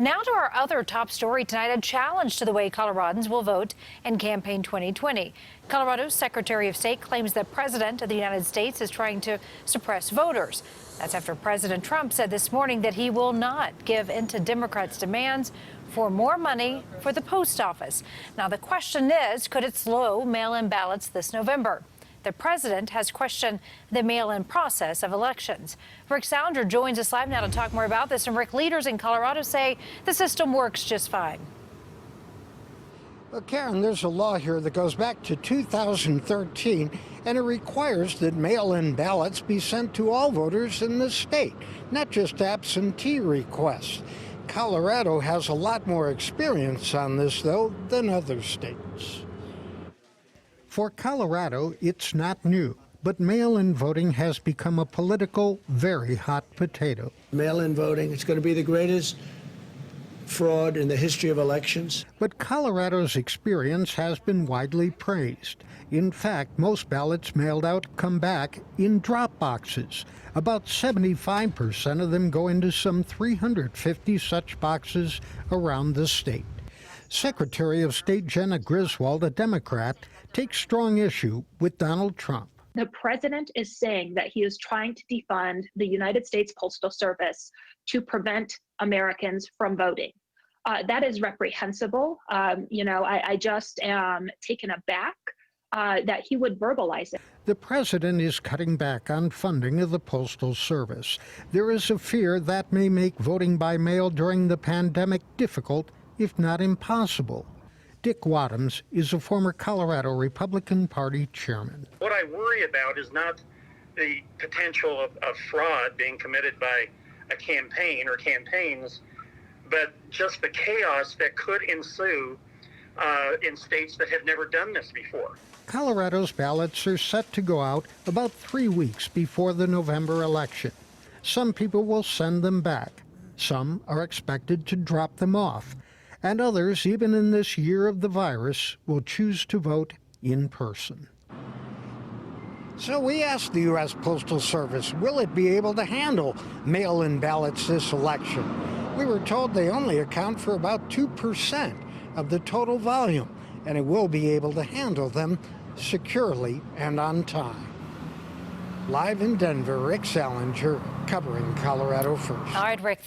Now to our other top story tonight, a challenge to the way Coloradans will vote in campaign 2020. Colorado's Secretary of State claims the President of the United States is trying to suppress voters. That's after President Trump said this morning that he will not give in to Democrats' demands for more money for the post office. Now, the question is, could it slow mail-in ballots this November? The president has questioned the mail-in process of elections. Rick Sounder joins us live now to talk more about this. And Rick, leaders in Colorado say the system works just fine. Well, Karen, there's a law here that goes back to 2013, and it requires that mail-in ballots be sent to all voters in the state, not just absentee requests. Colorado has a lot more experience on this, though, than other states. For Colorado, it's not new, but mail-in voting has become a political, very hot potato. Mail-in voting, it's going to be the greatest fraud in the history of elections. But Colorado's experience has been widely praised. In fact, most ballots mailed out come back in drop boxes. About 75% of them go into some 350 such boxes around the state. Secretary of State Jena Griswold, a Democrat, takes strong issue with Donald Trump. The president is saying that he is trying to defund the United States Postal Service to prevent Americans from voting. That is reprehensible. I just am taken aback that he would verbalize it. The president is cutting back on funding of the Postal Service. There is a fear that may make voting by mail during the pandemic difficult, if not impossible. Dick Wadhams is a former Colorado Republican Party chairman. What I worry about is not the potential of fraud being committed by a campaign or campaigns, but just the chaos that could ensue in states that have never done this before. Colorado's ballots are set to go out about 3 weeks before the November election. Some people will send them back. Some are expected to drop them off. And others, even in this year of the virus, will choose to vote in person. So we asked the U.S. Postal Service, will it be able to handle mail-in ballots this election? We were told they only account for about 2% of the total volume, and it will be able to handle them securely and on time. Live in Denver, Rick Salinger, covering Colorado First. All right, Rick.